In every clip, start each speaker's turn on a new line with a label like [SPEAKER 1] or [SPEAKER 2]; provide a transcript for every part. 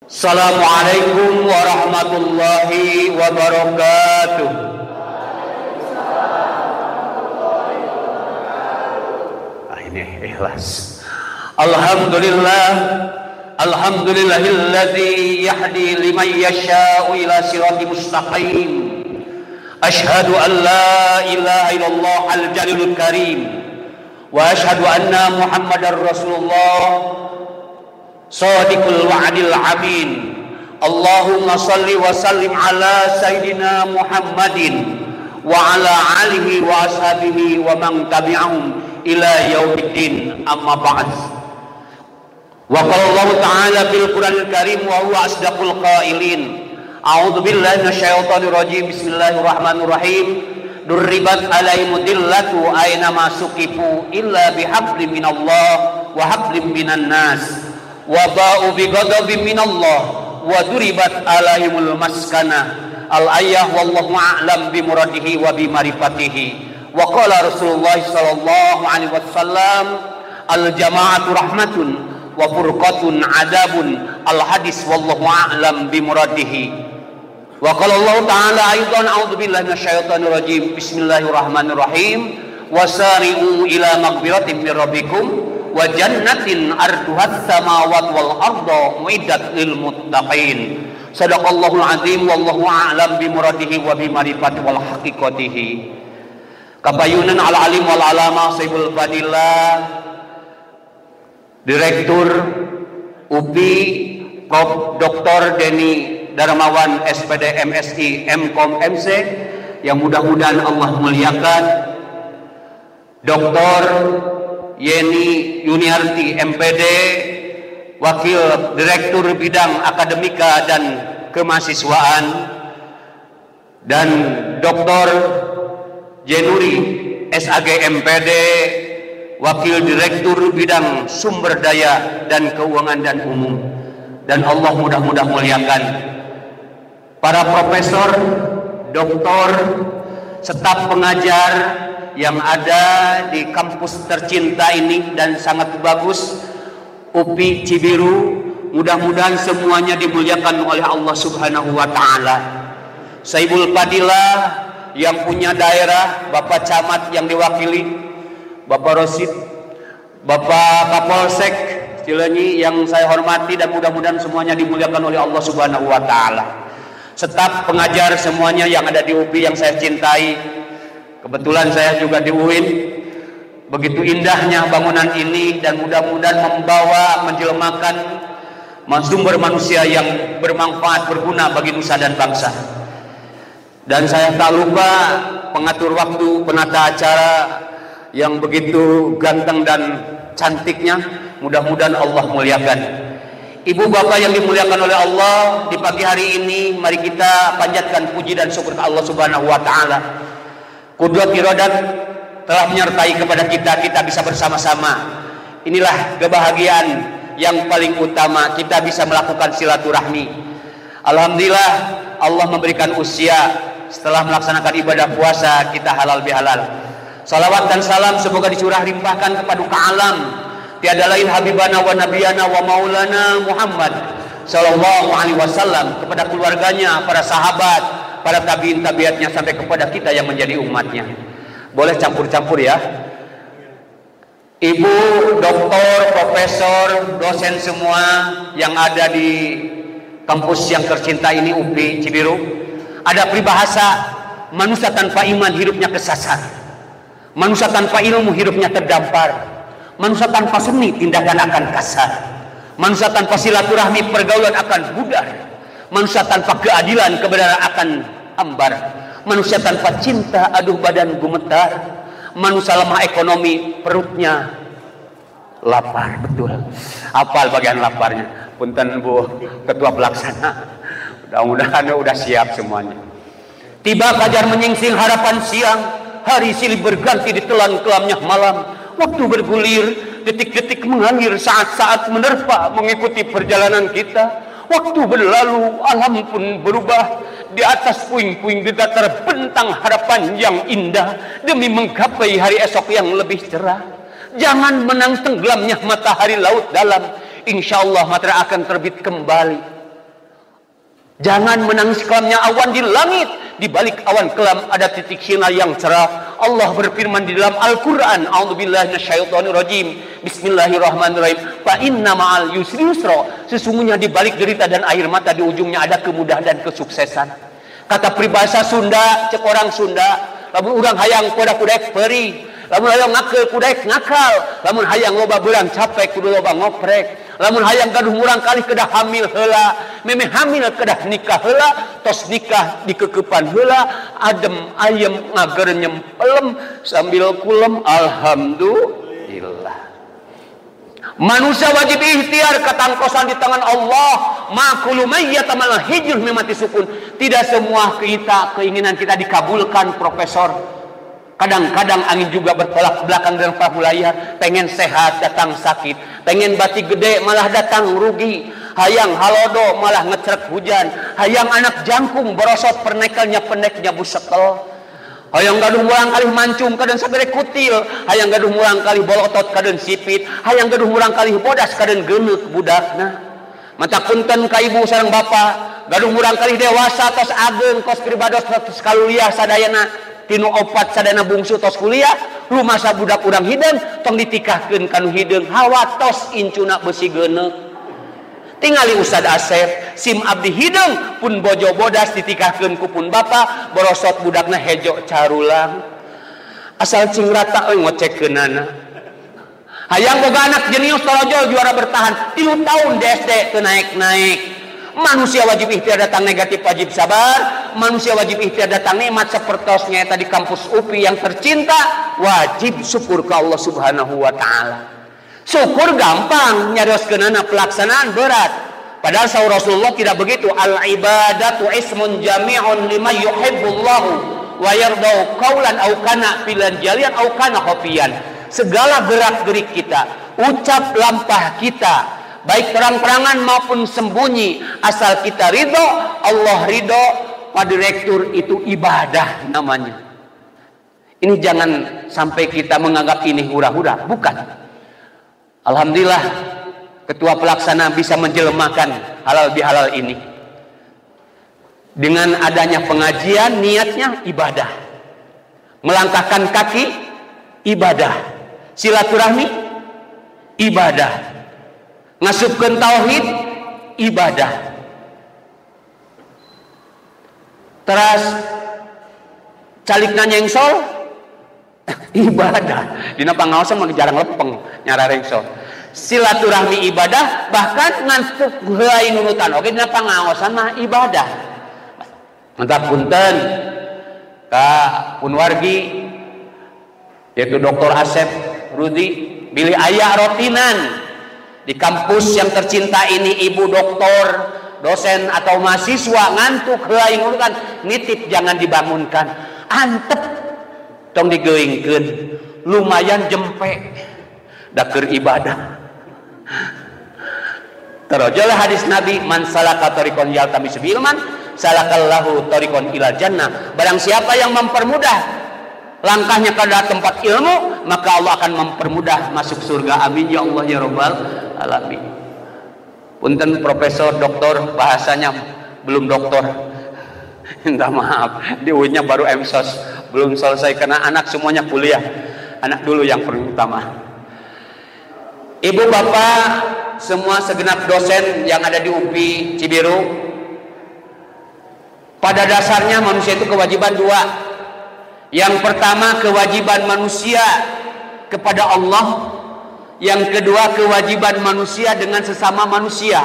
[SPEAKER 1] Assalamualaikum warahmatullahi wabarakatuh. Ini ikhlas. Alhamdulillah, alhamdulillahilladzi yahdi liman yasha'u ila siratal mustaqim. Ashhadu an la ilaha illallah al-jalilul karim wa ashhadu anna Muhammadar Rasulullah Shadiqul wa'dil amin. Allahumma salli wa sallim ala Sayyidina Muhammadin wa ala alihi wa ashabihi wa man tabi'ahum ila yaumiddin, amma ba'd. Wa qala Allah ta'ala fil Qur'anil Karim wa huwa asdaqul qailin. A'udzu billahi minasyaitonir rajim. Bismillahirrahmanirrahim. Durribat alaihimud dillatu aina ma suqifu illa bihablin minallah wa hablin minan nas. Wa ba'u bi ghadabin minallah wa duribat alaihimul maskana. Al-ayah wallahu a'lam bi muradihi wa bi marifatihi. Wa qala Rasulullah sallallahu alaihi wasallam, al-jama'atu rahmatun wa furqatun adabun. Al-hadis wallahu a'lam bi muradihi. Wa qala Allah ta'ala aidan, a'udzu billahi minasyaitonir rajim. Bismillahirrahmanirrahim. Wasari'u ila maghfiratin min rabbikum wa jannatin arduhat samawati wal ardu muiddat lil muttaqin. Sadaqallahul azim wallahu a'lam bi muradihi wa bi marifatihi wal haqiqatihi. Kabayunan al alim wal alama saibul fadilah Direktur UPI Prof. Dr. Denny Darmawan SPD MSI MKom MC yang mudah-mudahan Allah muliakan, Dr. Yeni Yuniarti MPD Wakil Direktur Bidang Akademika dan Kemahasiswaan, dan Dr. Jenuri SAG MPD Wakil Direktur Bidang Sumber Daya dan Keuangan dan Umum. Dan Allah mudah-mudah muliakan para profesor, doktor, staf pengajar yang ada di kampus tercinta ini dan sangat bagus, UPI Cibiru. Mudah-mudahan semuanya dimuliakan oleh Allah Subhanahu wa taala. Saibul Fadilah yang punya daerah, Bapak Camat yang diwakili, Bapak Rosid, Bapak Kapolsek Cileunyi yang saya hormati, dan mudah-mudahan semuanya dimuliakan oleh Allah Subhanahu wa taala. Staf pengajar semuanya yang ada di UPI yang saya cintai. Kebetulan saya juga di UIN. Begitu indahnya bangunan ini, dan mudah-mudahan membawa menjelmakan sumber manusia yang bermanfaat, berguna bagi nusa dan bangsa. Dan saya tak lupa pengatur waktu, penata acara yang begitu ganteng dan cantiknya. Mudah-mudahan Allah muliakan. Ibu bapak yang dimuliakan oleh Allah, di pagi hari ini mari kita panjatkan puji dan syukur ke Allah Subhanahu wa taala. Qudrat iradat telah menyertai kepada kita bisa bersama-sama. Inilah kebahagiaan yang paling utama, kita bisa melakukan silaturahmi. Alhamdulillah Allah memberikan usia setelah melaksanakan ibadah puasa kita halal bihalal. Salawat dan salam semoga dicurah limpahkan kepada alam, tiada lain habibana wa nabiyana wa maulana Muhammad sallallahu alaihi wasallam, kepada keluarganya, para sahabat, para tabiin tabiatnya, sampai kepada kita yang menjadi umatnya. Boleh campur-campur ya. Ibu, doktor, profesor, dosen semua yang ada di kampus yang tercinta ini UPI Cibiru. Ada peribahasa, manusia tanpa iman hidupnya kesasar. Manusia tanpa ilmu hidupnya terdampar. Manusia tanpa seni tindakan akan kasar. Manusia tanpa silaturahmi pergaulan akan pudar. Manusia tanpa keadilan kebenaran akan ambar. Manusia tanpa cinta aduh badan gemetar. Manusia lemah ekonomi perutnya lapar. Betul, apal bagian laparnya. Punten Bu Ketua Pelaksana, mudah-mudahan udah siap semuanya. Tiba fajar menyingsing harapan siang, hari silih berganti ditelan kelamnya malam. Waktu bergulir, detik-detik mengalir, saat-saat menerpa mengikuti perjalanan kita. Waktu berlalu, alam pun berubah. Di atas puing-puing kita terbentang harapan yang indah demi menggapai hari esok yang lebih cerah. Jangan menang tenggelamnya matahari laut dalam. Insya Allah matahari akan terbit kembali. Jangan menangis kelamnya awan di langit, di balik awan kelam ada titik sinar yang cerah. Allah berfirman di dalam Al-Qur'an, a'udzubillahi minasyaitonirrajim. Bismillahirrahmanirrahim. Fa inna ma'al yusri yusra. Sesungguhnya di balik derita dan air mata di ujungnya ada kemudahan dan kesuksesan. Kata peribahasa Sunda, cek orang Sunda, lamun urang hayang kuda-kudek peri, lamun hayang ngakal kudek ngakal, lamun hayang loba beurang capek kudu loba ngoprek. Lamun hayang gaduh murang kalih kedah hamil heula, meme hamil kedah nikah heula, tos nikah dikekepan heula, adem ayem ngager nyempelem sambil kulem alhamdulillah. Manusia wajib ikhtiar ketangkosan di tangan Allah. Ma kullu mayyatamal hijr mimati sukun. Tidak semua keinginan kita dikabulkan, Profesor. Kadang-kadang angin juga bertolak belakang dengan perahu layar. Pengen sehat datang sakit, pengen batik gede malah datang rugi. Hayang halodo malah ngecrek hujan. Hayang anak jangkung borosot pernekelnya pendeknya busekel. Hayang gaduh mulang kali mancung kaden sabere kutil. Hayang gaduh mulang kali bolotot kaden sipit. Hayang gaduh mulang kali bodas kaden geneuk budakna. Mata punten ka ibu sareng bapa, gaduh mulang kali dewasa tos ageung kos pribados tos kaluliah sadayana. Tinu opat sadana bungsu tos kuliah, rumasa budak urang hideung tong ditikahkeun kanu hideung hawa tos incuna besi geuneuk. Tingali Ustad Asep, sim abdi hideung pun bojo bodas ditikahkeun ku pun bapa, borosot budakna hejo carulang. Asal cing rata euy ngocekeunana. Hayang boga anak jenius tolojol juara bertahan 3 tahun di SD teu naik-naik. Manusia wajib ikhtiar datang negatif wajib sabar. Manusia wajib ikhtiar datang nikmat sepertosnya tadi kampus UPI yang tercinta. Wajib syukur ke Allah Subhanahu wa taala. Syukur gampang, nyarioskeunana pelaksanaan berat. Padahal sahur Rasulullah tidak begitu. Al ibadatu ismun jami'un lima yuhibbullahu wa yardau qaulan au kana filan jalian au kana khafiyan. Segala gerak-gerik kita, ucap lampah kita, baik terang-terangan maupun sembunyi, asal kita ridho, Allah ridho, Pak Direktur, itu ibadah namanya. Ini jangan sampai kita menganggap ini hura-hura, bukan. Alhamdulillah ketua pelaksana bisa menjelmakan halal bihalal ini. Dengan adanya pengajian, niatnya ibadah. Melangkahkan kaki, ibadah. Silaturahmi, ibadah. Ngasupkeun tauhid, ibadah. Teras calikna nyengsol, ibadah. Dina pangaosan mah jarang lepeng nyara rengsol. Silaturahmi ibadah, bahkan ngantuk heulai nunutan oge dina pangaosan mah ibadah. Mantap punten ka punwargi yaitu Dr. Asep Rudi bilih aya rotinan di kampus yang tercinta ini, ibu doktor, dosen atau mahasiswa ngantuk heulai nunutan, nitip jangan dibangunkan, antep tong digeuingkeun, lumayan jempe da keur ibadah. Terus hadis Nabi, man salaka tariqan yaltamisu ilman salakallahu tariqan ilal jannah. Barang siapa yang mempermudah langkahnya ke tempat ilmu, maka Allah akan mempermudah masuk surga. Amin ya Allah ya Rabbal alamin. Punten Profesor Doktor, bahasanya belum doktor. Minta maaf, di UIN-nya baru MSOS, belum selesai karena anak semuanya kuliah. Anak dulu yang paling utama. Ibu bapak semua segenap dosen yang ada di UPI Cibiru, pada dasarnya manusia itu kewajiban dua. Yang pertama kewajiban manusia kepada Allah, yang kedua kewajiban manusia dengan sesama manusia.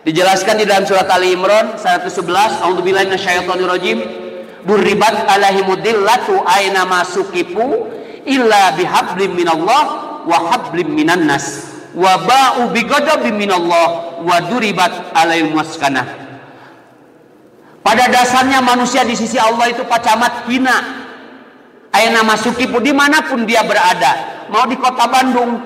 [SPEAKER 1] Dijelaskan di dalam surat Ali Imran 111, a'udzubillahi minasyaitonirrajim, duribat alaihimudillatu aina masukipu illa bihablim minallah wa hablim minan nas wa ba'u bighadabin minallah wa duribat alaihim maskanah. Pada dasarnya manusia di sisi Allah itu pacamat hina. Aina masukipu, dimanapun dia berada, mau di kota Bandung,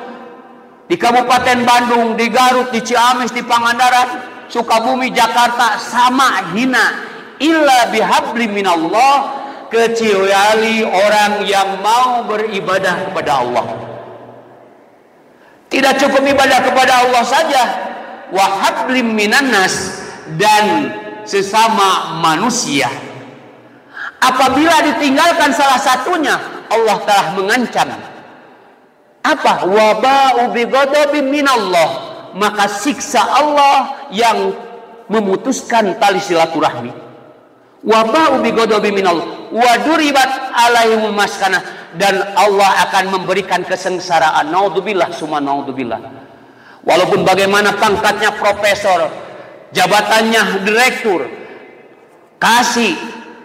[SPEAKER 1] di Kabupaten Bandung, di Garut, di Ciamis, di Pangandaran, Sukabumi, Jakarta, sama hina. Illa bihabli minallah, kecuali orang yang mau beribadah kepada Allah. Tidak cukup ibadah kepada Allah saja, wa hablim minan nas, dan sesama manusia. Apabila ditinggalkan salah satunya, Allah telah mengancam apa? Waba'u bighadabin minallah, maka siksa Allah yang memutuskan tali silaturahmi. Waba'u bighadabin minallah wa duribat alaihim maskanah, dan Allah akan memberikan kesengsaraan. Naudzubillah summa naudzubillah. Walaupun bagaimana pangkatnya profesor, jabatannya direktur, kasih,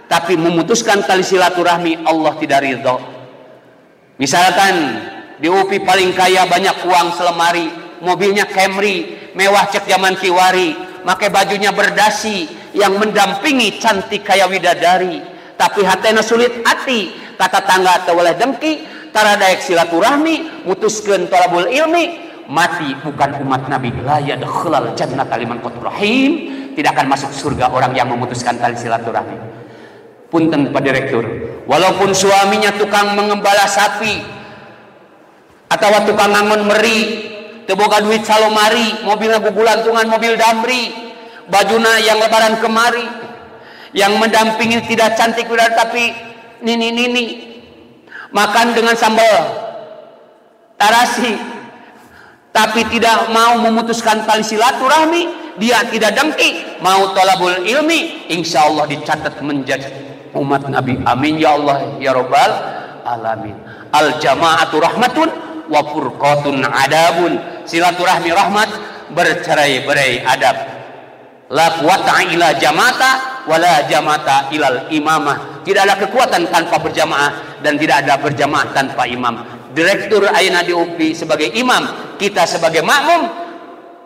[SPEAKER 1] tapi memutuskan tali silaturahmi Allah tidak ridho. Misalkan di UPI paling kaya, banyak uang selemari, mobilnya Camry, mewah cek zaman kiwari, pakai bajunya berdasi, yang mendampingi cantik kaya widadari, tapi hatena sulit hati, kata tangga atau oleh dengki, taradaek silaturahmi, mutuskeun thalabul ilmi, mati bukan umat Nabi, la yadkhulul jannata liman qad rahim, tidak akan masuk surga orang yang memutuskan tali silaturahmi. Punten Pak Direktur, walaupun suaminya tukang mengembala sapi atau tukang ngangon meri, teu boga duit salomari, mobilnya gugulantungan mobil damri, bajuna yang lebaran kemari, yang mendampingi tidak cantik tapi nini makan dengan sambal tarasi, tapi tidak mau memutuskan tali silaturahmi, dia tidak dengki, mau thalabul ilmi, insya Allah dicatat menjadi umat Nabi. Amin ya Allah ya Rabbal alamin. Al jama'atu rahmatun wa furqatun adabun, silaturahmi rahmat, bercerai-berai adab. La quwata illa jamata wala jamata ilal imamah, tidak ada kekuatan tanpa berjamaah dan tidak ada berjamaah tanpa imam. Direktur ayeuna di UPI sebagai imam, kita sebagai makmum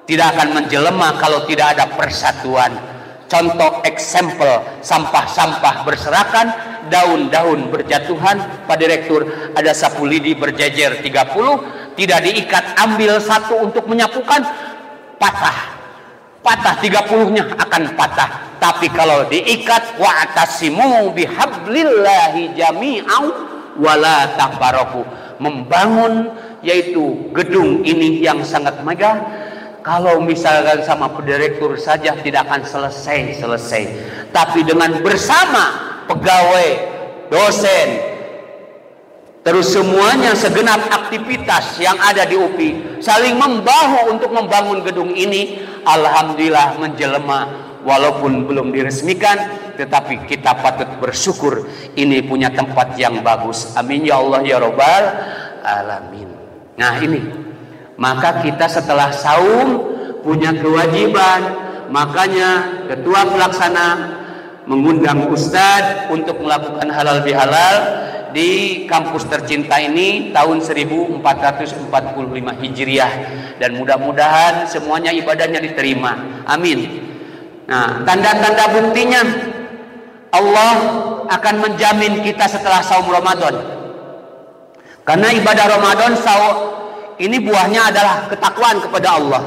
[SPEAKER 1] tidak akan menjelema kalau tidak ada persatuan. Contoh eksempel, sampah-sampah berserakan, daun-daun berjatuhan. Pak Direktur, ada sapu lidi berjejer 30, tidak diikat, ambil satu untuk menyapukan, patah 30-nya akan patah. Tapi kalau diikat, wa'tasimu bihablillahi jami'an wala tafarraqu, membangun yaitu gedung ini yang sangat megah. Kalau misalkan sama direktur saja tidak akan selesai. Tapi dengan bersama pegawai, dosen, terus semuanya segenap aktivitas yang ada di UPI saling membahu untuk membangun gedung ini, alhamdulillah menjelma. Walaupun belum diresmikan, tetapi kita patut bersyukur ini punya tempat yang bagus. Amin ya Allah ya Rabbal alamin. Nah ini, maka kita setelah saum punya kewajiban, makanya ketua pelaksana mengundang ustadz untuk melakukan halal bihalal di kampus tercinta ini tahun 1445 Hijriah, dan mudah-mudahan semuanya ibadahnya diterima. Amin. Nah, tanda-tanda buktinya Allah akan menjamin kita setelah saum Ramadan. Karena ibadah Ramadan ini buahnya adalah ketakwaan kepada Allah.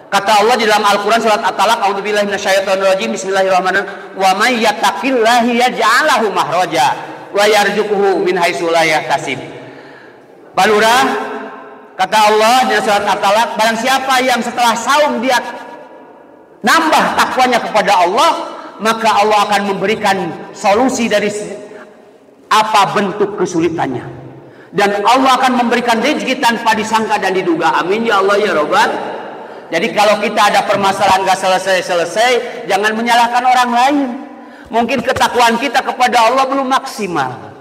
[SPEAKER 1] Kata Allah di dalam Al-Quran surat At-Talaq, a'udzubillahi minasyaitonirrajim, bismillahirrahmanirrahim, wa may yattaqillahi yaj'alhu mahraja wa yarzuquhu min haitsu la yahtasib. Balurah, kata Allah di surat At-Talaq, barang siapa yang setelah saum dia nambah takwanya kepada Allah, maka Allah akan memberikan solusi dari apa bentuk kesulitannya, dan Allah akan memberikan rezeki tanpa disangka dan diduga. Amin ya Allah ya Rabbal. Jadi kalau kita ada permasalahan gak selesai, jangan menyalahkan orang lain. Mungkin ketakwaan kita kepada Allah belum maksimal.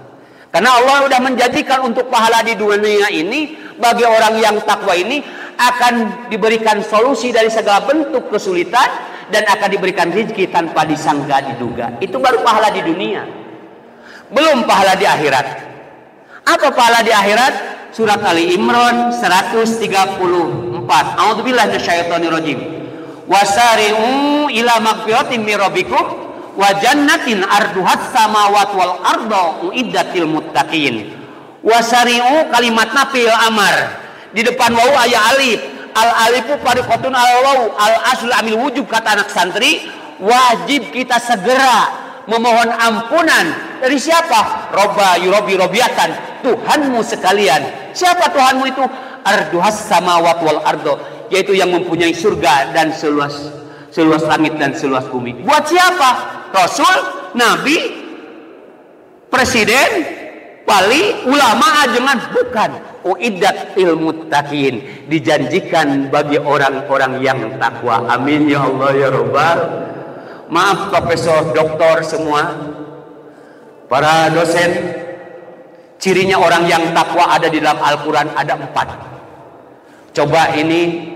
[SPEAKER 1] Karena Allah sudah menjanjikan untuk pahala di dunia ini, bagi orang yang takwa ini akan diberikan solusi dari segala bentuk kesulitan, dan akan diberikan rezeki tanpa disangka diduga. Itu baru pahala di dunia, belum pahala di akhirat. Apa pahala di akhirat? Surat Ali Imran 134. A'udzubillahi minasyaitonirrajim. Wasari'u ila magfiratin mir rabbikum wa jannatin arduhat samawati wal ardu uiddatil muttaqin. Wasari'u kalimatna fi'il amar. Di depan wawu aya alif. Al alifu fariqatun al wawu, al asl amil wujub, kata anak santri. Wajib kita segera memohon ampunan dari siapa? Robba yurobi robiatan, Tuhanmu sekalian. Siapa Tuhanmu itu? Arduhas samawat wal ardo, yaitu yang mempunyai surga dan seluas langit dan seluas bumi. Buat siapa? Rasul, nabi, presiden, wali, ulama, ajengan? Bukan. Uiddat ilmu muttaqin, dijanjikan bagi orang-orang yang takwa. Amin ya Allah ya Rabbal. Maaf profesor, doktor semua, para dosen, cirinya orang yang takwa ada di dalam Al-Quran ada 4. Coba ini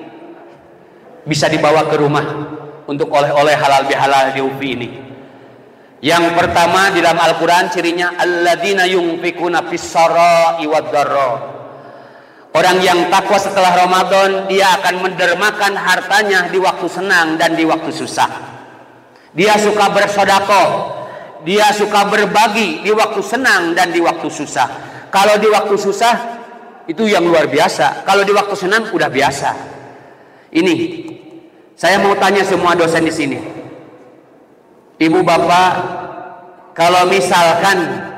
[SPEAKER 1] bisa dibawa ke rumah untuk oleh-oleh halal bihalal di UPI ini. Yang pertama di dalam Al-Quran cirinya alladzina yunfikuna fis-sarai wad-dharra. Orang yang takwa setelah Ramadan, dia akan mendermakan hartanya di waktu senang dan di waktu susah. Dia suka bersedekah, dia suka berbagi di waktu senang dan di waktu susah. Kalau di waktu susah itu yang luar biasa, kalau di waktu senang udah biasa. Ini saya mau tanya semua dosen di sini, ibu bapak, kalau misalkan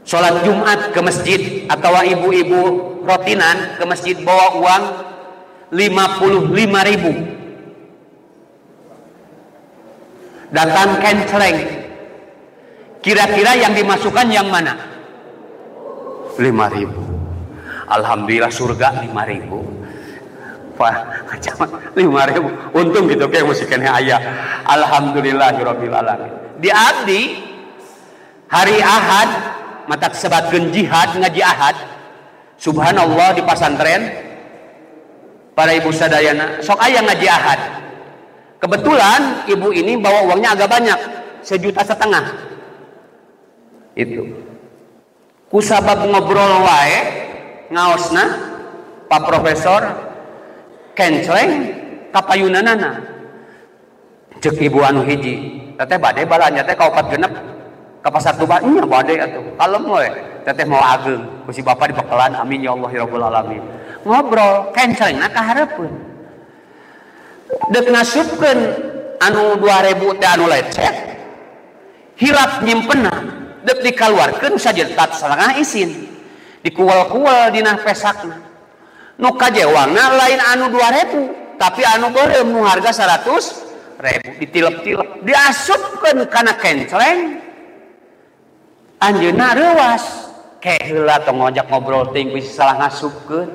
[SPEAKER 1] sholat Jumat ke masjid atau ibu-ibu rotinan ke masjid bawa uang 55.000, datang kenceleng, kira-kira yang dimasukkan yang mana? 5.000. Alhamdulillah surga 5.000. Pak, 5.000. Untung gitu kayak musikannya ayah. Alhamdulillahirabbil alamin. Di abdi hari Ahad mata sebatkeun jihad ngaji Ahad. Subhanallah di pasantren para ibu sadayana sok aya ngaji Ahad. Kebetulan ibu ini bawa uangnya agak banyak, 1,5 juta. Itu kusabab ngobrol wae ngaosna Pak Profesor kenceleng kapayunanana cek ibu anu hiji teteh bade balanya teh ka 4 genep ka pasar Tuban nya bade atuh kalem we teteh mau ageng ku si bapak dibekelan. Amin ya Allah ya rabbal alamin. Ngobrol kencelengna ka hareupeun dek ngasupkeun anu 2.000 teh anu lecet hilap nyimpenna dek dikaluarkeun sajeuntat salangah isin dikuel-kuel dina pesakna nu kajewangna lain anu 2.000 tapi anu beureum nu harga 100.000 ditilep-tilep diasupkeun kana kenceleng anjeunna reuwas ke heula tong ngojak ngobrol teuing bisi salah ngasupkeun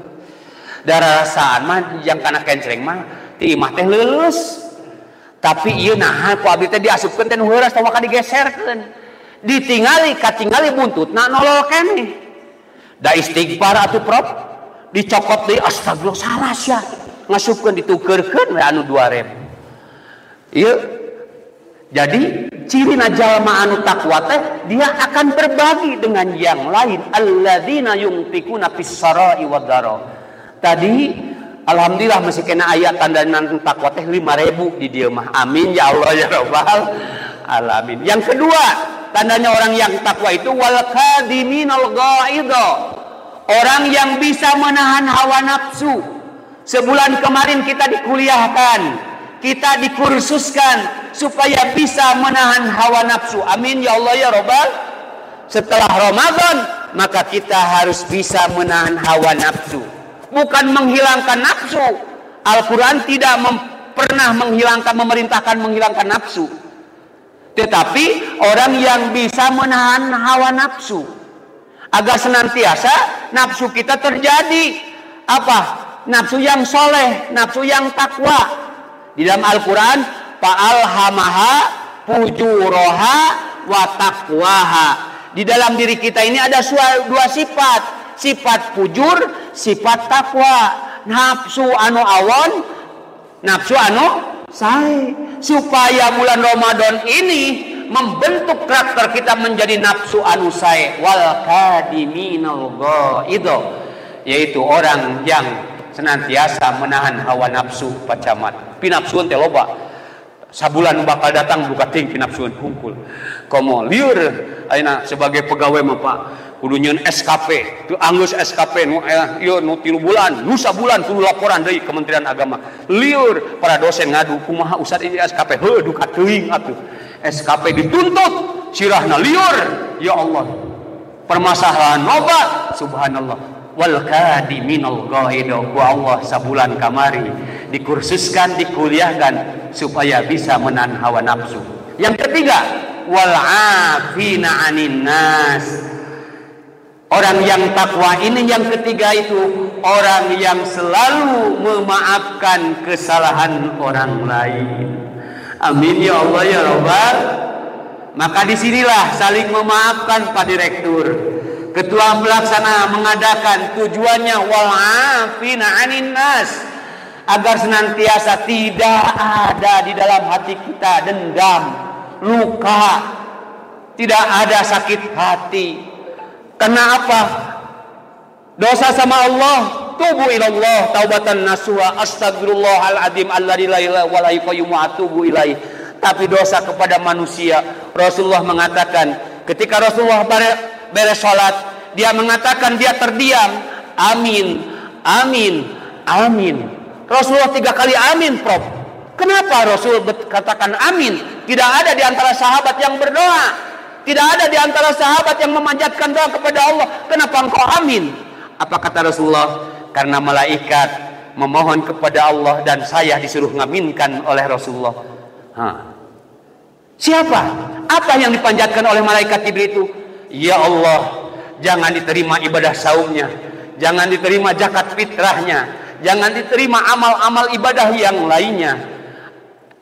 [SPEAKER 1] darasaan mah yang kana kenceleng mah ti imah teh leuleus tapi ieu naha ku abdi teh diasupkeun teh nu heuras tong ka digeserkeun ditingali katingali buntutna nolol keneh da istighfar atuh Prof dicokot deui astagfirullah salah sia ngasupkeun ditukeurkeun we anu 2.000 ieu jadi ciri jalma anu takwa teh dia akan berbagi dengan yang lain alladzina yunfikuna fis-sarai wad-dharra. Tadi alhamdulillah masih kena ayat tanda takwa teh 5.000 di dieu mah. Amin ya Allah ya rabbal alamin. Yang kedua, tandanya orang yang takwa itu wal kadiminal ghaidha. Orang yang bisa menahan hawa nafsu. Sebulan kemarin kita dikuliahkan, kita dikursuskan supaya bisa menahan hawa nafsu. Amin ya Allah ya rabbal. Setelah Ramadan, maka kita harus bisa menahan hawa nafsu. Bukan menghilangkan nafsu. Al-Quran tidak pernah memerintahkan menghilangkan nafsu. Tetapi orang yang bisa menahan hawa nafsu agar senantiasa nafsu kita terjadi apa? Nafsu yang soleh, nafsu yang takwa. Di dalam Al-Quran fa'alhamaha fujuraha wa taqwaha. Di dalam diri kita ini ada dua sifat. Sifat fujur, sifat takwa. Nafsu anu awon, nafsu anu sae. Supaya bulan Ramadan ini membentuk karakter kita menjadi nafsu anu sae. Wal kadiminal ghaidha, yaitu orang yang senantiasa menahan hawa nafsu pacamat. Pinapsuan teh loba. Sabulan bakal datang buka ting pinapsuan hungkul. Komo liur ayeuna sebagai pegawai mah Pak kudu nyieun SKP, teu anggeus SKP nu ieu nu 3 bulan, nu sabulan kudu laporan deui Kementerian Agama. Liur para dosen ngadu kumaha Ustaz ieu SKP, heuh duka teuing atuh. SKP dituntut, sirahna liur. Ya Allah. Permasalahan loba, subhanallah. wal qadiminal ghaido, ku Allah sabulan kamari dikursuskan, dikuliahkan supaya bisa menahan hawa nafsu. Yang ketiga, wal afina 'anin nas. Orang yang takwa ini yang ketiga itu orang yang selalu memaafkan kesalahan orang lain. Amin ya Allah ya Rabbal. Maka disinilah saling memaafkan Pak Direktur, Ketua Pelaksana mengadakan tujuannya wal afina 'anin nas, agar senantiasa tidak ada di dalam hati kita dendam, luka, tidak ada sakit hati. Karena apa? Dosa sama Allah, tubu ilallah taubatan nasuha, astagfirullahaladzim alladzi la ilaha wa la yuqayyum atubu ilaih. Tapi dosa kepada manusia, Rasulullah mengatakan ketika Rasulullah beres salat, dia mengatakan, dia terdiam, amin, amin, amin. Rasulullah 3 kali amin, Prof. Kenapa Rasul katakan amin? Tidak ada di antara sahabat yang berdoa, tidak ada di antara sahabat yang memanjatkan doa kepada Allah. Kenapa engkau amin? Apa kata Rasulullah? Karena malaikat memohon kepada Allah dan saya disuruh ngaminkan oleh Rasulullah. Siapa? Apa yang dipanjatkan oleh malaikat Jibril itu? Ya Allah, jangan diterima ibadah saumnya, jangan diterima zakat fitrahnya, jangan diterima amal-amal ibadah yang lainnya,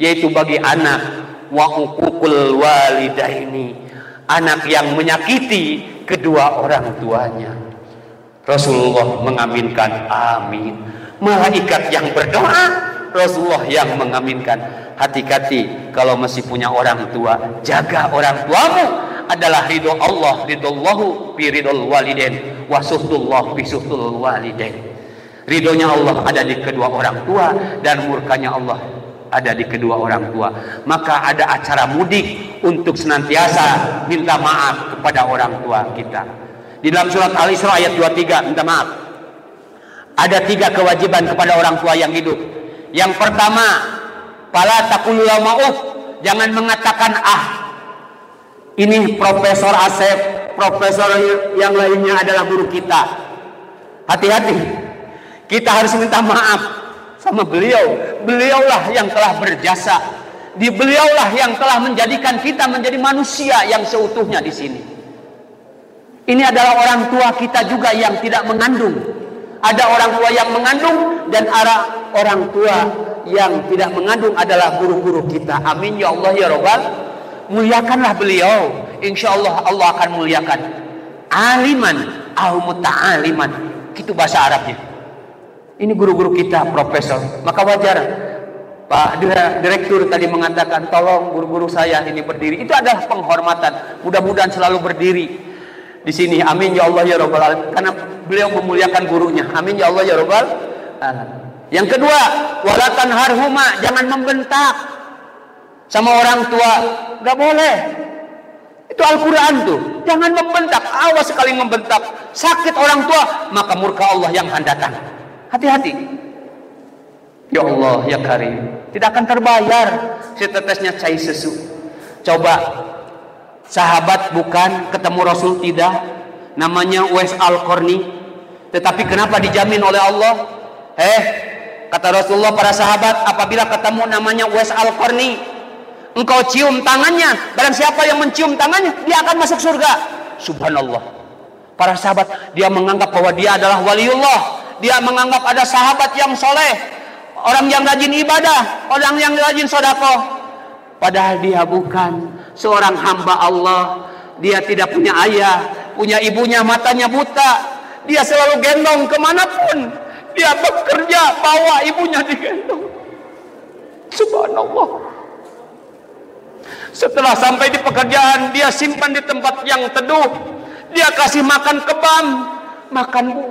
[SPEAKER 1] yaitu bagi anak wa uququl walidaini, anak yang menyakiti kedua orang tuanya. Rasulullah mengaminkan amin. Malaikat yang berdoa, Rasulullah yang mengaminkan. Hati-hati kalau masih punya orang tua, jaga orang tuamu. Adalah ridho Allah, ridhollahu fi ridhol walidain wa suhtullah fi suhtul walidain. Ridhonya Allah ada di kedua orang tua dan murkanya Allah ada di kedua orang tua. Maka ada acara mudik untuk senantiasa minta maaf kepada orang tua kita. Di dalam surat Al-Isra ayat 23, minta maaf. Ada 3 kewajiban kepada orang tua yang hidup. Yang pertama, fala taqulu mauf, jangan mengatakan ah. Ini Profesor Asep, profesor yang lainnya adalah guru kita. Hati-hati, kita harus minta maaf sama beliau. Beliaulah yang telah berjasa, beliaulah yang telah menjadikan kita menjadi manusia yang seutuhnya di sini. Ini adalah orang tua kita juga yang tidak mengandung. Ada orang tua yang mengandung dan ada orang tua yang tidak mengandung adalah guru-guru kita. Amin ya Allah ya Rabbal. Muliakanlah beliau, insya Allah Allah akan muliakan. Aliman au muta'aliman, itu bahasa Arabnya. Ini guru-guru kita, profesor. Maka wajar Pak Direktur tadi mengatakan, tolong guru-guru saya ini berdiri. Itu adalah penghormatan. Mudah-mudahan selalu berdiri di sini. Amin ya Allah ya Rabbal alamin. Karena beliau memuliakan gurunya. Amin ya Allah ya Rabbal alamin. Yang kedua, wala tanharhuma, jangan membentak sama orang tua. Gak boleh. Itu Al-Quran tuh. Jangan membentak. Awas sekali membentak, sakit orang tua, maka murka Allah yang akan datang. Hati-hati. Ya Allah ya Karim, tidak akan terbayar setetesnya cai susu. Coba, sahabat bukan, ketemu Rasul tidak, namanya Uwais Al-Qarni, tetapi kenapa dijamin oleh Allah? Kata Rasulullah, para sahabat apabila ketemu namanya Uwais Al-Qarni, engkau cium tangannya, barang siapa yang mencium tangannya, dia akan masuk surga. Subhanallah. Para sahabat, dia menganggap bahwa dia adalah waliullah, dia menganggap ada sahabat yang soleh, orang yang rajin ibadah, orang yang rajin sedekah. Padahal dia bukan seorang hamba Allah. Dia tidak punya ayah, punya ibunya matanya buta. Dia selalu gendong kemanapun. Dia bekerja, bawa ibunya digendong. Subhanallah. Setelah sampai di pekerjaan, dia simpan di tempat yang teduh. Dia kasih makan kebam. Makan bu,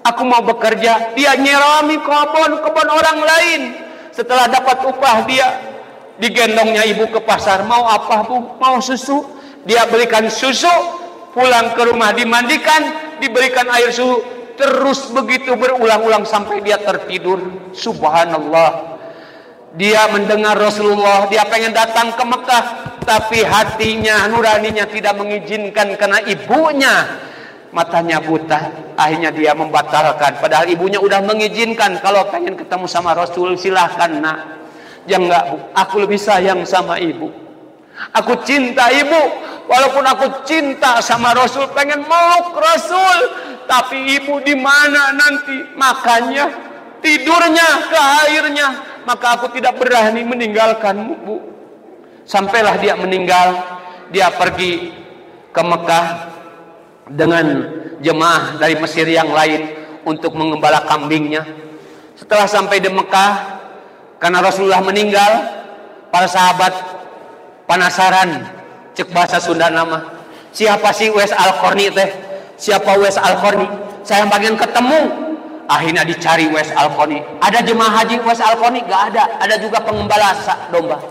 [SPEAKER 1] aku mau bekerja. Dia nyirami kebun orang lain. Setelah dapat upah, dia digendongnya ibu ke pasar. Mau apa bu? Mau susu. Dia belikan susu. Pulang ke rumah dimandikan, diberikan air susu. Terus begitu berulang-ulang sampai dia tertidur. Subhanallah. Dia mendengar Rasulullah, dia pengen datang ke Mekah, tapi hatinya, nuraninya tidak mengizinkan karena ibunya matanya buta, akhirnya dia membatalkan. Padahal ibunya udah mengizinkan, kalau pengen ketemu sama Rasul silahkan nak. Ya enggak bu, aku lebih sayang sama ibu. Aku cinta ibu, walaupun aku cinta sama Rasul, pengen meluk Rasul, tapi ibu di mana nanti makannya, tidurnya, ke airnya, maka aku tidak berani meninggalkanmu bu. Sampailah dia meninggal, dia pergi ke Mekah dengan jemaah dari Mesir yang lain untuk mengembala kambingnya. Setelah sampai di Mekah, karena Rasulullah meninggal, para sahabat penasaran, cek bahasa Sunda nama, siapa sih Uwais Al-Qarni teh? Siapa Uwais Al-Qarni? Saya pengen ketemu. Akhirnya dicari Uwais Al-Qarni. Ada jemaah haji Uwais Al-Qarni? Gak ada. Ada juga pengembala domba.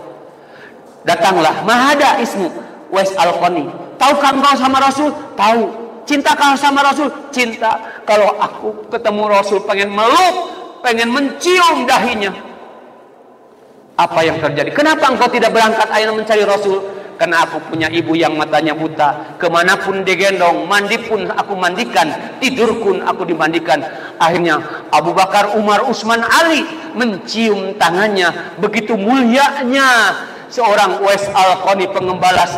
[SPEAKER 1] Datanglah, mahada ismu Uwais Al-Qarni. Tahukah engkau sama Rasul? Tahu. Cinta kau sama Rasul? Cinta. Kalau aku ketemu Rasul, pengen meluk, pengen mencium dahinya. Apa yang terjadi? Kenapa engkau tidak berangkat akhirnya mencari Rasul? Karena aku punya ibu yang matanya buta. Kemanapun digendong, mandi pun aku mandikan, tidur pun aku dimandikan. Akhirnya Abu Bakar, Umar, Utsman, Ali mencium tangannya. Begitu mulianya seorang Uwais Al-Qarni, pengembala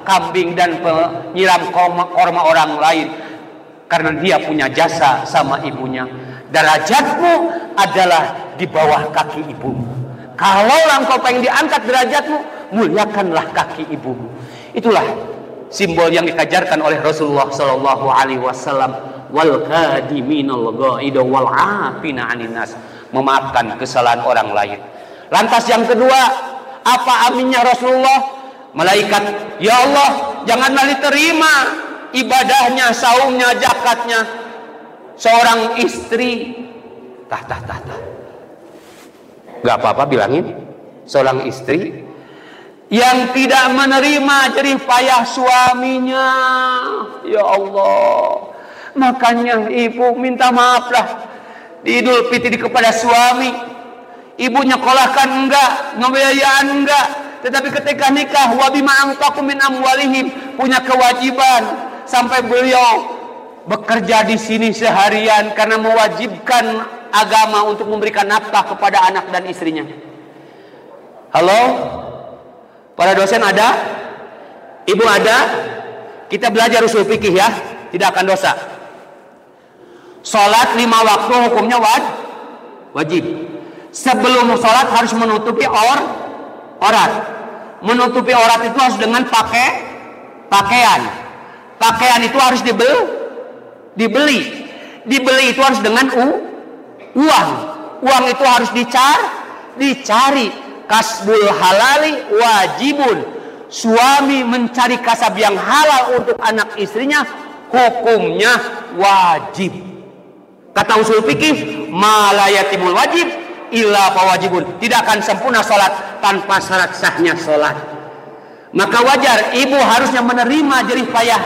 [SPEAKER 1] kambing dan penyiram korma orang lain, karena dia punya jasa sama ibunya. Derajatmu adalah di bawah kaki ibumu. Kalau engkau pengen diangkat derajatmu, muliakanlah kaki ibumu. Itulah simbol yang dikajarkan oleh Rasulullah Sallallahu Alaihi Wasallam. Wal qadiminal ghaid wal afina 'anil nas, memaafkan kesalahan orang lain. Lantas yang kedua, apa aminnya Rasulullah? Malaikat, ya Allah, janganlah diterima ibadahnya, saumnya, zakatnya seorang istri. Tah. Gak apa-apa bilangin, seorang istri yang tidak menerima jerih payah suaminya. Ya Allah, makanya ibu minta maaflah di Idul Fitri kepada suami. Ibu nyekolahkan enggak, ngebiayaan enggak, tetapi ketika nikah, wa bima anfaqu min amwalihim, punya kewajiban sampai beliau bekerja di sini seharian karena mewajibkan agama untuk memberikan nafkah kepada anak dan istrinya. Halo? Para dosen ada? Ibu ada? Kita belajar usul fikih ya, tidak akan dosa. Salat 5 waktu hukumnya wajib. Sebelum sholat harus menutupi aurat. Menutupi aurat itu harus dengan pakaian. Pakaian itu harus dibeli. Dibeli itu harus dengan uang. Uang itu harus dicari. Kasbul halali wajibun. Suami mencari kasab yang halal untuk anak istrinya, hukumnya wajib. Kata usul fikih, ma la yatimul wajib illa fawajibun. Tidak akan sempurna sholat tanpa syarat sahnya sholat. Maka wajar ibu harusnya menerima jerih payah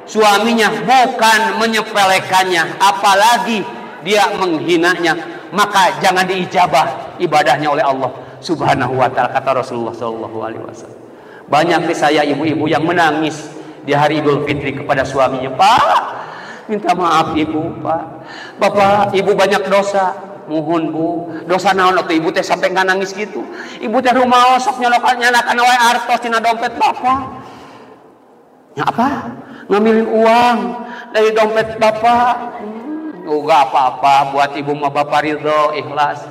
[SPEAKER 1] suaminya, bukan menyepelekannya, apalagi dia menghinanya. Maka jangan diijabah ibadahnya oleh Allah Subhanahu wa ta'ala. Kata Rasulullah Sallallahu Alaihi Wasallam, banyak dari saya ibu-ibu yang menangis di hari Idul Fitri kepada suaminya. Pak, minta maaf ibu, Pak. Bapak, ibu banyak dosa. Muhun bu, dosa naon waktu ibu teh sampai nggak nangis gitu. Ibu teh rumah sok nyalakan wae artos tina dompet bapak. Ya apa? Ngambilin uang dari dompet bapak. Enggak apa-apa, buat ibu mah bapak ridho, ikhlas.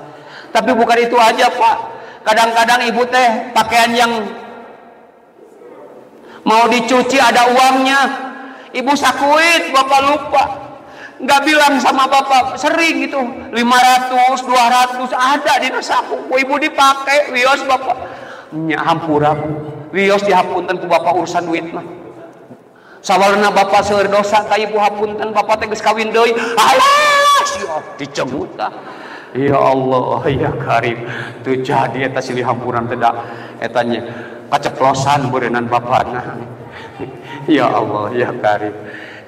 [SPEAKER 1] Tapi bukan itu aja pak. Kadang-kadang ibu teh pakaian yang mau dicuci ada uangnya, ibu sakuit, bapak lupa. Nggak bilang sama bapak, sering gitu 500, 200 ada di saku, ibu dipakai wios bapak nya hampura wios dihapunten ku bapak urusan duit mah sawarna bapak seueur dosa ka ibu hapunten, bapak teh geus kawin deui alah siap dicengut tah. Ya Allah ya Karim teu jadi eta silih hampuran teh da eta nya kaceplosan beureunan bapana. Ya Allah ya Karim.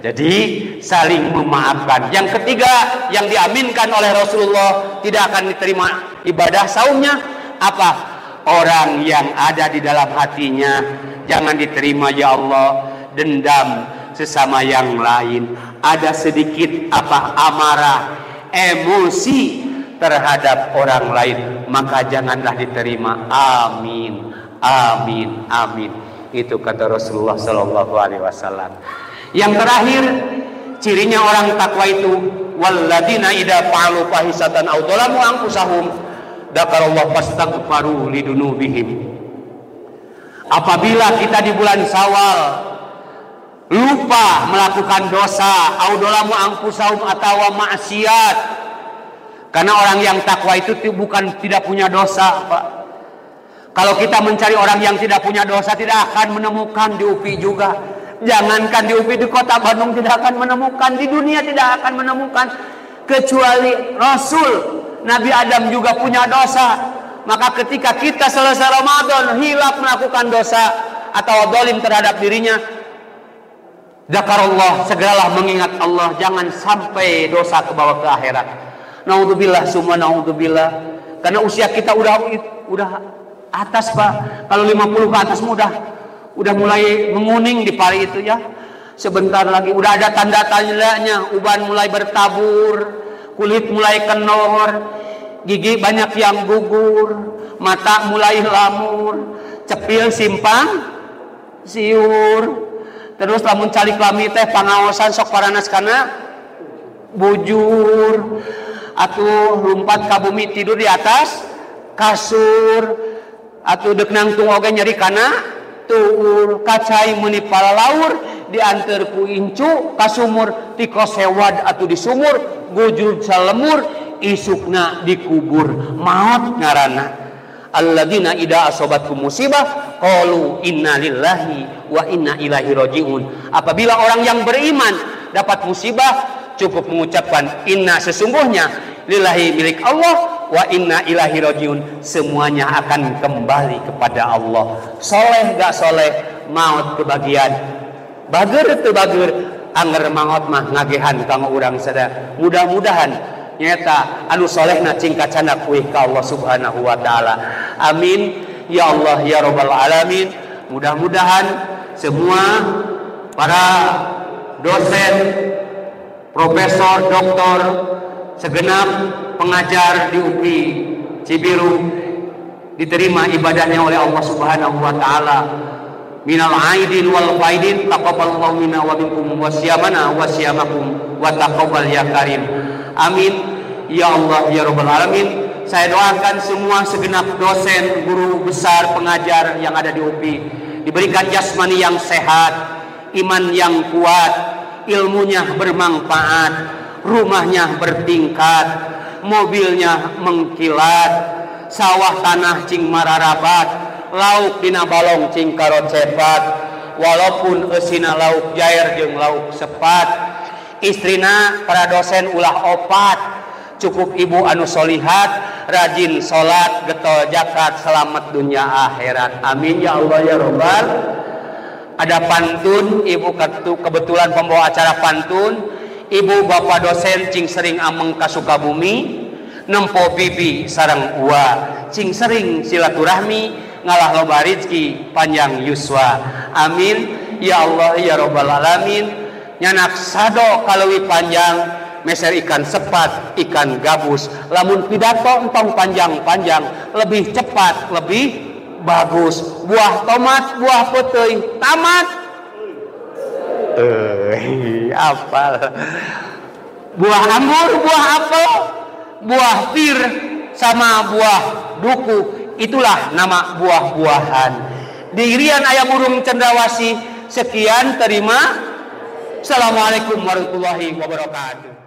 [SPEAKER 1] Jadi saling memaafkan. Yang ketiga yang diaminkan oleh Rasulullah tidak akan diterima ibadah saumnya apa? Orang yang ada di dalam hatinya jangan diterima ya Allah dendam, sesama yang lain, ada sedikit amarah, emosi terhadap orang lain, maka janganlah diterima. Amin, amin, amin. Itu kata Rasulullah Sallallahu Alaihi Wasallam. Yang terakhir, cirinya orang takwa itu, walladzina idza fa'alu fahisatan aw dzalamu anfusahum dzakarallahu fastaghfaru lidunubihim. Apabila kita di bulan Syawal lupa melakukan dosa, aw dzalamu anfusahum atau maksiat, karena orang yang takwa itu bukan tidak punya dosa, Pak. Kalau kita mencari orang yang tidak punya dosa, tidak akan menemukan di UPI juga. Jangankan di UPI, di kota Bandung tidak akan menemukan, di dunia tidak akan menemukan, kecuali Rasul Nabi Adam juga punya dosa. Maka ketika kita selesai Ramadan hilaf melakukan dosa atau zalim terhadap dirinya, zakarullah, segeralah mengingat Allah, jangan sampai dosa kebawa ke akhirat. Naudzubillah summa naudzubillah. Karena usia kita udah atas, Pak. Kalau 50 ke atas udah mulai menguning di pari itu ya. Sebentar lagi udah ada tanda-tandanya, uban mulai bertabur, kulit mulai kenor, gigi banyak yang gugur, mata mulai lamur, cepil simpang siur. Terus lamun calik lami teh pangaosan sok paranas kana bujur, atuh lumpat ka bumi tidur di atas kasur, atuh deuk nangtung oge nyeri kana tuur, kacai meuni palalaur diantar ku incu ka sumur, ti kosewad atuh di sumur gujur salemur, isukna dikubur, maut ngaranna. Alladzina idza asobatkum musibah qalu inna lillahi wa inna ilaihi rajiun. Apabila orang yang beriman dapat musibah, cukup mengucapkan inna, sesungguhnya, lillahi, milik Allah, wa inna ilaihi rajiun, semuanya akan kembali kepada Allah. Soleh gak soleh, maut kebagian. Bager teu bager, anger maut mah ngagehan kanggo urang sada. Mudah-mudahan nyata anu solehna cingkacana kuih ka Allah Subhanahu wa taala. Amin ya Allah ya rabbal alamin. Mudah-mudahan semua para dosen, profesor, doktor, segenap pengajar di UPI Cibiru diterima ibadahnya oleh Allah Subhanahu wa taala. Minal aidin wal faidin taqabbalallahu minna wa minkum wa siyamana wa siyamakum wa taqabbal ya karim. Amin ya Allah ya rabbal alamin. Saya doakan semua segenap dosen, guru besar, pengajar yang ada di UPI diberikan jasmani yang sehat, iman yang kuat, ilmunya bermanfaat, rumahnya bertingkat, mobilnya mengkilat, sawah tanah cing mararabat, lauk dina balong cing karocepat, walaupun eusina lauk jair jeung lauk sepat. Istrina para dosen ulah opat, cukup ibu anu solihat, rajin salat, getol zakat, selamat dunia akhirat. Amin ya Allah ya Rabbal. Ada pantun, ibu kebetulan pembawa acara pantun. Ibu bapak dosen cing sering ameng ka Sukabumi, nempo bibi sareng ua, cing sering silaturahmi, ngalah loba rezeki panjang yuswa. Amin ya Allah ya rabbal alamin. Nyanak sado kaleuwi panjang, meser ikan sepat, ikan gabus. Lamun pidato entong panjang-panjang, lebih cepat, lebih bagus. Buah tomat, buah peteuy, tamat. Apal. Buah anggur, buah apel, buah pir, sama buah duku. Itulah nama buah-buahan. Di irian aya burung cendrawasih. Sekian, terima. Assalamualaikum warahmatullahi wabarakatuh.